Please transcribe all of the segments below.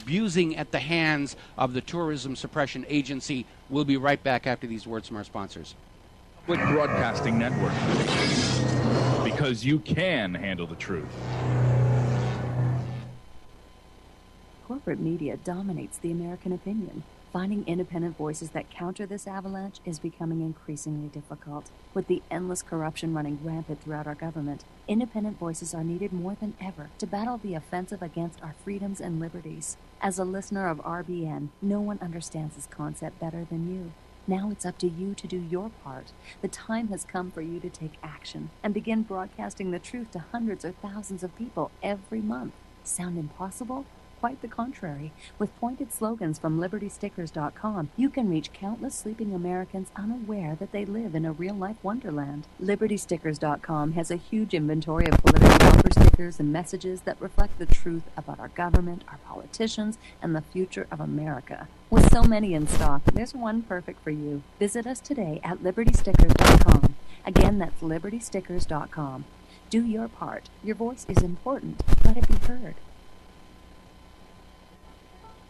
abusing at the hands of the Tourism Suppression Agency. We'll be right back after these words from our sponsors. Public Broadcasting Network, because you can handle the truth. Corporate media dominates the American opinion. Finding independent voices that counter this avalanche is becoming increasingly difficult. With the endless corruption running rampant throughout our government, independent voices are needed more than ever to battle the offensive against our freedoms and liberties. As a listener of RBN, no one understands this concept better than you. Now it's up to you to do your part. The time has come for you to take action and begin broadcasting the truth to hundreds or thousands of people every month. Sound impossible? Quite the contrary. With pointed slogans from LibertyStickers.com, you can reach countless sleeping Americans unaware that they live in a real-life wonderland. LibertyStickers.com has a huge inventory of political bumper stickers and messages that reflect the truth about our government, our politicians, and the future of America. With so many in stock, there's one perfect for you. Visit us today at LibertyStickers.com. Again, that's LibertyStickers.com. Do your part. Your voice is important. Let it be heard.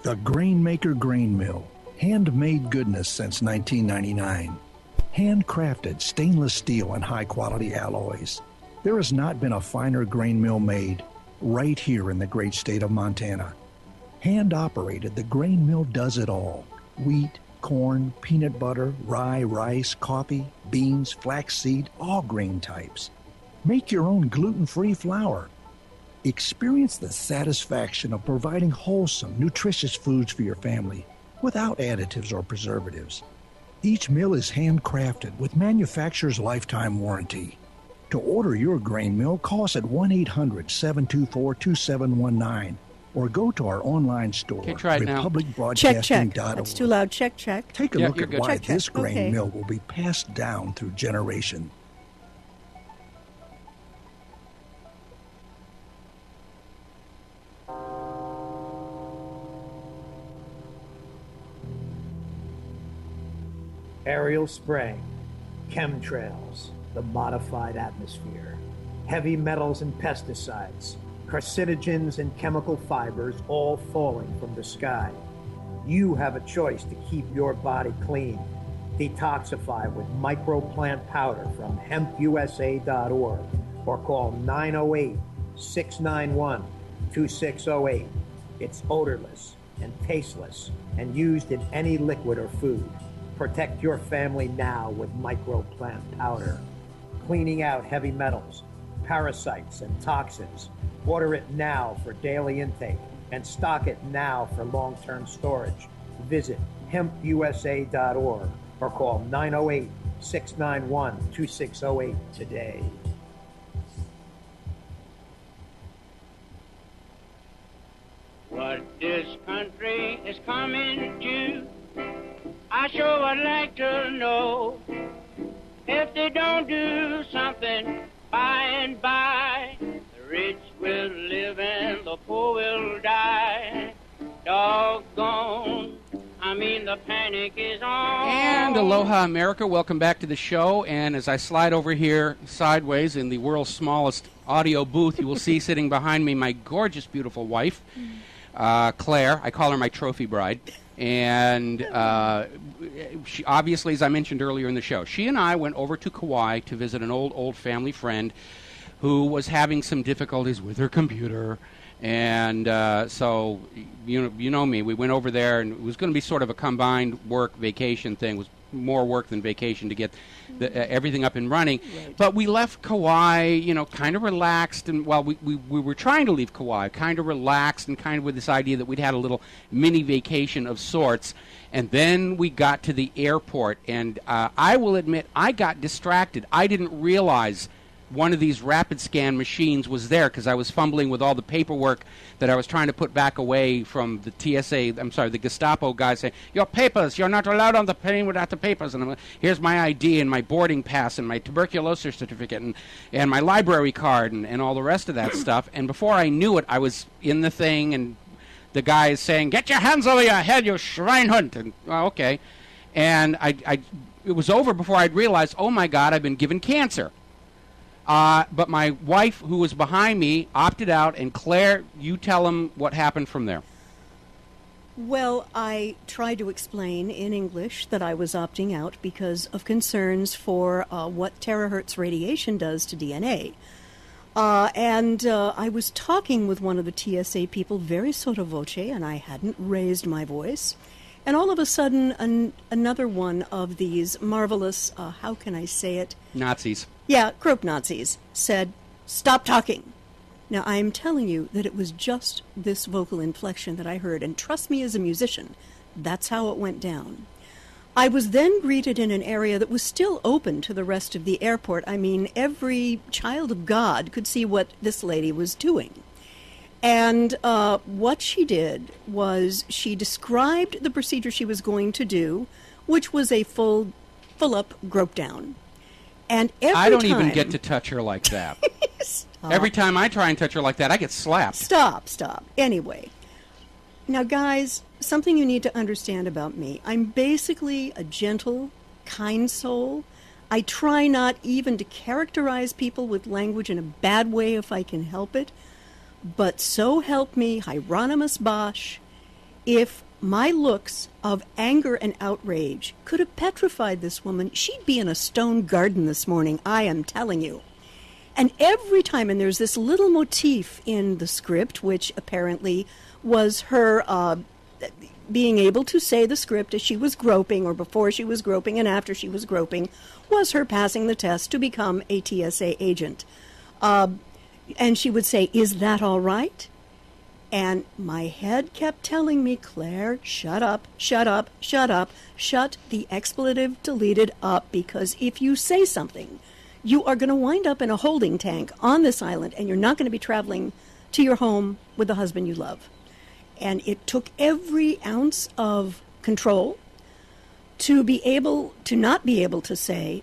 The Grainmaker Grain Mill. Handmade goodness since 1999. Handcrafted stainless steel and high-quality alloys. There has not been a finer grain mill made right here in the great state of Montana. Hand-operated, the grain mill does it all. Wheat, corn, peanut butter, rye, rice, coffee, beans, flaxseed, all grain types. Make your own gluten-free flour. Experience the satisfaction of providing wholesome, nutritious foods for your family without additives or preservatives. Each mill is handcrafted with manufacturer's lifetime warranty. To order your grain mill, call us at 1-800-724-2719 or go to our online store, republicbroadcasting.org. Check. That's too loud. Check. Take a look at why Check. this grain mill will be passed down through generation. Aerial spraying, chemtrails, the modified atmosphere, heavy metals and pesticides, carcinogens and chemical fibers all falling from the sky. You have a choice to keep your body clean. Detoxify with microplant powder from hempusa.org or call 908-691-2608. It's odorless and tasteless and used in any liquid or food. Protect your family now with microplant powder. Cleaning out heavy metals, parasites, and toxins. Order it now for daily intake and stock it now for long-term storage. Visit hempusa.org or call 908-691-2608 today. What this country is coming to, I sure would like to know. If they don't do something by and by, the rich will live and the poor will die. Doggone, the panic is on. And aloha, America. Welcome back to the show. And as I slide over here sideways in the world's smallest audio booth, you will see sitting behind me my gorgeous, beautiful wife, Claire. I call her my trophy bride. And she, obviously, as I mentioned earlier in the show, she and I went over to Kauai to visit an old family friend who was having some difficulties with her computer. And so, you know me, we went over there, and it was going to be sort of a combined work-vacation thing. It was more work than vacation to get everything up and running. Right. But we left Kauai, kind of relaxed. And while we were trying to leave Kauai, kind of relaxed and kind of with this idea that we'd had a little mini vacation of sorts. And then we got to the airport, and I will admit I got distracted. I didn't realize one of these rapid scan machines was there because I was fumbling with all the paperwork that I was trying to put back away from the the Gestapo guy saying, your papers, you're not allowed on the plane without the papers. And I'm like, here's my ID and my boarding pass and my tuberculosis certificate and my library card and all the rest of that stuff. And before I knew it, I was in the thing, and the guy is saying, get your hands over your head, you Schweinhund. And, okay. And it was over before I'd realized, oh, my God, I've been given cancer. But my wife, who was behind me, opted out, and Claire, you tell them what happened from there. Well, I tried to explain in English that I was opting out because of concerns for what terahertz radiation does to DNA. I was talking with one of the TSA people very sotto voce, and I hadn't raised my voice. And all of a sudden, another one of these marvelous, how can I say it? Nazis. Yeah, Crope Nazis said, "Stop talking." Now, I am telling you that it was just this vocal inflection that I heard, and trust me as a musician, that's how it went down. I was then greeted in an area that was still open to the rest of the airport. I mean, every child of God could see what this lady was doing. And what she did was she described the procedure she was going to do, which was a full-up grope down. And I don't even get to touch her like that. Every time I try and touch her like that, I get slapped. Stop. Anyway, now guys, something you need to understand about me. I'm basically a gentle, kind soul. I try not even to characterize people with language in a bad way if I can help it. But so help me, Hieronymus Bosch, if my looks of anger and outrage could have petrified this woman, she'd be in a stone garden this morning, I am telling you. And every time, and there's this little motif in the script, which apparently was her being able to say the script as she was groping, or before she was groping and after she was groping, was her passing the test to become a TSA agent. And she would say, "Is that all right?" And my head kept telling me, "Claire, shut up, shut up, shut up, shut the expletive deleted up, because if you say something, you are going to wind up in a holding tank on this island, and you're not going to be traveling to your home with the husband you love." And it took every ounce of control to not be able to say,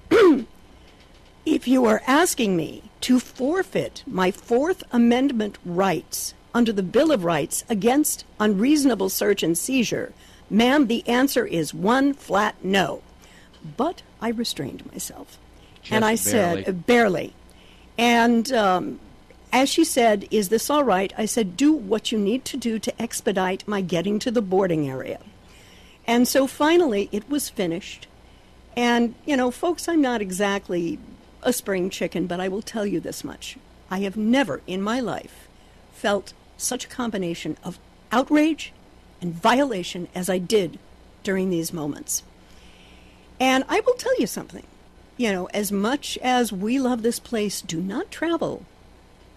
if you are asking me to forfeit my Fourth Amendment rights under the Bill of Rights against unreasonable search and seizure, ma'am, the answer is one flat no. But I restrained myself. And I said, barely. And as she said, "Is this all right?" I said, "Do what you need to do to expedite my getting to the boarding area." And so finally it was finished. And, folks, I'm not exactly a spring chicken, but I will tell you this much. I have never in my life felt such a combination of outrage and violation as I did during these moments. And I will tell you something. As much as we love this place, do not travel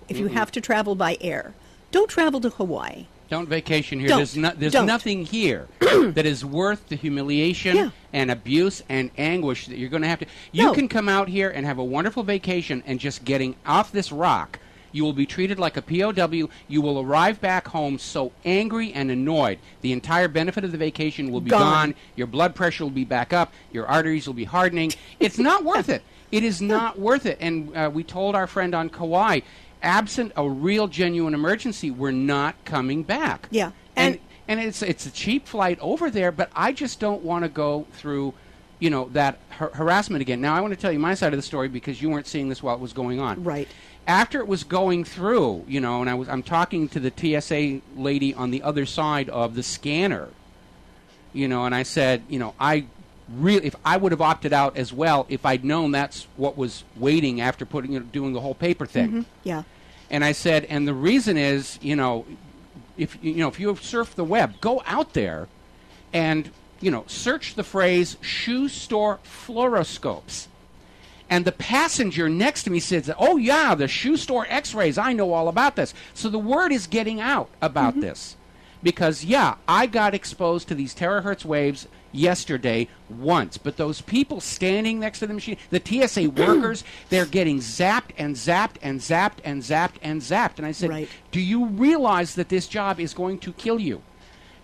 if you have to travel by air. Don't travel to Hawaii. Don't vacation here. Don't. There's nothing here that is worth the humiliation and abuse and anguish that you're going to have to. You can come out here and have a wonderful vacation, and just getting off this rock, you will be treated like a POW. You will arrive back home so angry and annoyed. The entire benefit of the vacation will be gone. Your blood pressure will be back up. Your arteries will be hardening. It's not worth it. It is not worth it. And we told our friend on Kauai, absent a real genuine emergency, we're not coming back. Yeah. And it's a cheap flight over there, but I just don't want to go through, that harassment again. Now, I want to tell you my side of the story because you weren't seeing this while it was going on. Right. After it was going through, and I'm talking to the TSA lady on the other side of the scanner, and I said, if I would have opted out as well if I'd known that's what was waiting after doing the whole paper thing. Mm-hmm. Yeah. And I said, and the reason is, if you have surfed the web, go out there and search the phrase "shoe store fluoroscopes." And the passenger next to me said, "Oh yeah, the shoe store X-rays. I know all about this." So the word is getting out about this, because I got exposed to these terahertz waves yesterday once, but those people standing next to the machine, the TSA workers, they're getting zapped and zapped and zapped and zapped and zapped. And I said, "Do you realize that this job is going to kill you?"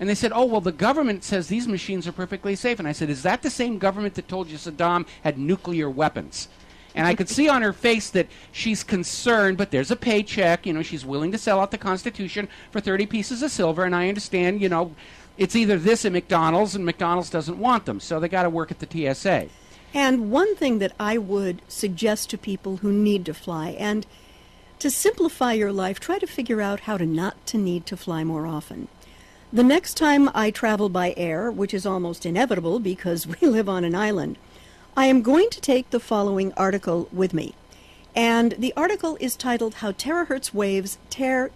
And they said, "Oh, well, the government says these machines are perfectly safe." And I said, "Is that the same government that told you Saddam had nuclear weapons?" And I could see on her face that she's concerned, but there's a paycheck. She's willing to sell out the Constitution for 30 pieces of silver. And I understand, it's either this at McDonald's, and McDonald's doesn't want them. So they got to work at the TSA. And one thing that I would suggest to people who need to fly, and to simplify your life, try to figure out how to not to need to fly more often. The next time I travel by air, which is almost inevitable because we live on an island, I am going to take the following article with me. And the article is titled How Terahertz Waves Tear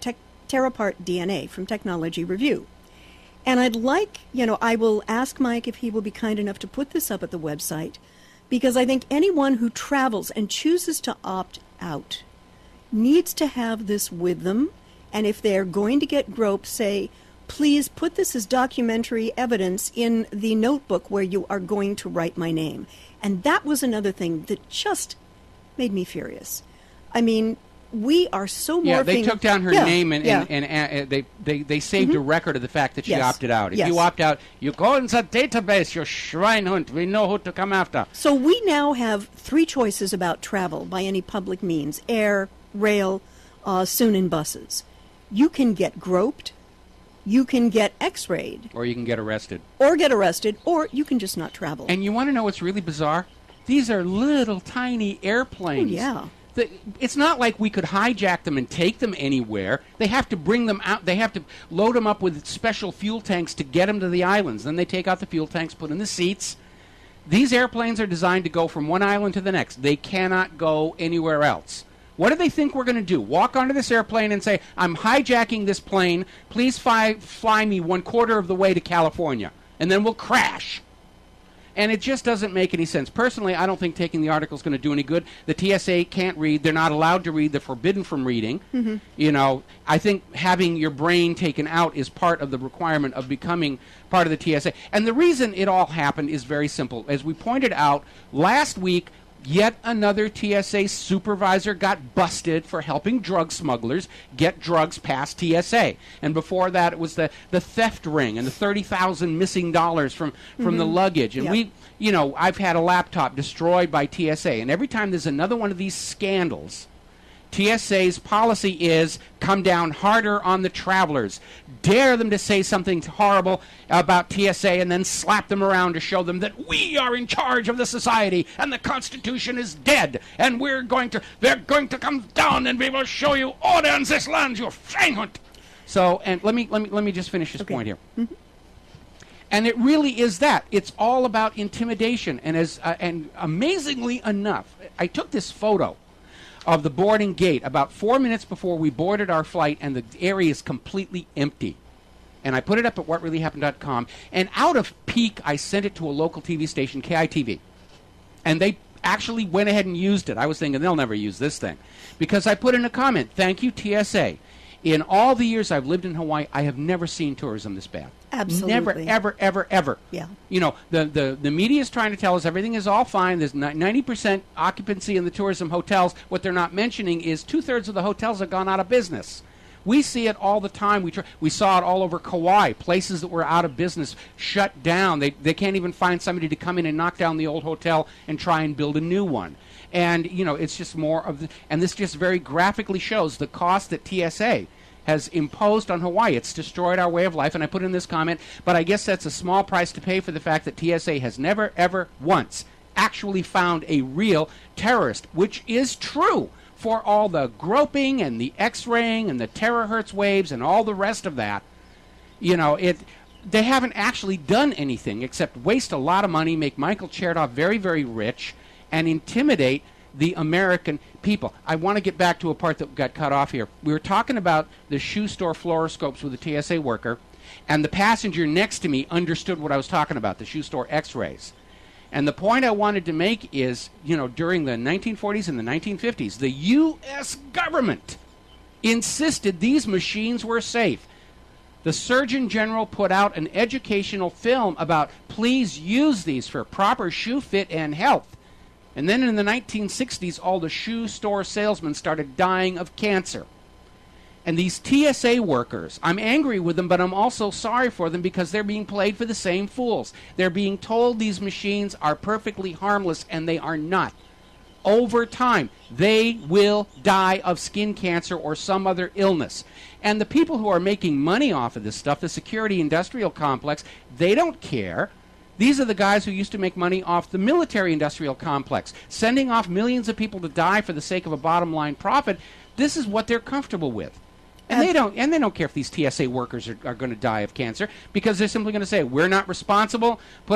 Apart DNA from Technology Review. And I'd like, I will ask Mike if he will be kind enough to put this up at the website, because I think anyone who travels and chooses to opt out needs to have this with them. And if they're going to get groped, say, please put this as documentary evidence in the notebook where you are going to write my name. And that was another thing that just made me furious. I mean, we are so morphing. Yeah, they took down her name and they saved a record of the fact that she opted out. If you opt out, you go in the database, you Schweinhund. We know who to come after. So we now have 3 choices about travel by any public means: air, rail, soon in buses. You can get groped, you can get x-rayed. Or you can get arrested. Or you can just not travel. And you want to know what's really bizarre? These are little tiny airplanes. Oh, yeah. It's not like we could hijack them and take them anywhere. They have to bring them out. They have to load them up with special fuel tanks to get them to the islands. Then they take out the fuel tanks, put in the seats. These airplanes are designed to go from one island to the next. They cannot go anywhere else. What do they think we're going to do? Walk onto this airplane and say, I'm hijacking this plane. Please fly me 1/4 of the way to California. And then we'll crash. And it just doesn't make any sense. Personally, I don't think taking the article is going to do any good. The TSA can't read. They're not allowed to read. They're forbidden from reading. Mm-hmm. I think having your brain taken out is part of the requirement of becoming part of the TSA. And the reason it all happened is very simple. As we pointed out, last week, yet another TSA supervisor got busted for helping drug smugglers get drugs past TSA. And before that, it was the theft ring and the $30,000 missing dollars from the luggage. And I've had a laptop destroyed by TSA. And every time there's another one of these scandals, TSA's policy is come down harder on the travelers. Dare them to say something horrible about TSA and then slap them around to show them that we are in charge of the society and the Constitution is dead and they're going to come down and we will show you order in this land, you Schweinhund. So, and let me just finish this point here. Mm-hmm. And it really is that. It's all about intimidation. And amazingly enough, I took this photo of the boarding gate about 4 minutes before we boarded our flight, and the area is completely empty. And I put it up at whatreallyhappened.com, and out of pique, I sent it to a local TV station, KITV. And they actually went ahead and used it. I was thinking, they'll never use this thing. Because I put in a comment, thank you, TSA. In all the years I've lived in Hawaii, I have never seen tourism this bad. Absolutely. Never, ever. Yeah. The media is trying to tell us everything is all fine. There's 90% occupancy in the tourism hotels. What they're not mentioning is 2/3 of the hotels have gone out of business. We see it all the time. We saw it all over Kauai. Places that were out of business shut down. They can't even find somebody to come in and knock down the old hotel and try and build a new one. And, it's just more of and this just very graphically shows the cost that TSA has imposed on Hawaii. It's destroyed our way of life, and I put in this comment, but I guess that's a small price to pay for the fact that TSA has never, ever once actually found a real terrorist, which is true for all the groping and the X-raying and the terahertz waves and all the rest of that. They haven't actually done anything except waste a lot of money, make Michael Chertoff very, very rich, and intimidate the American people. I want to get back to a part that got cut off here. We were talking about the shoe store fluoroscopes with a TSA worker, and the passenger next to me understood what I was talking about, the shoe store x-rays. And the point I wanted to make is, during the 1940s and the 1950s, the U.S. government insisted these machines were safe. The Surgeon General put out an educational film about please use these for proper shoe fit and health. And then in the 1960s, all the shoe store salesmen started dying of cancer. And these TSA workers, I'm angry with them, but I'm also sorry for them because they're being played for the same fools. They're being told these machines are perfectly harmless, and they are not. Over time, they will die of skin cancer or some other illness. And the people who are making money off of this stuff, the security industrial complex, they don't care. These are the guys who used to make money off the military-industrial complex, sending off millions of people to die for the sake of a bottom-line profit. This is what they're comfortable with. And they don't care if these TSA workers are going to die of cancer, because they're simply going to say, we're not responsible. Put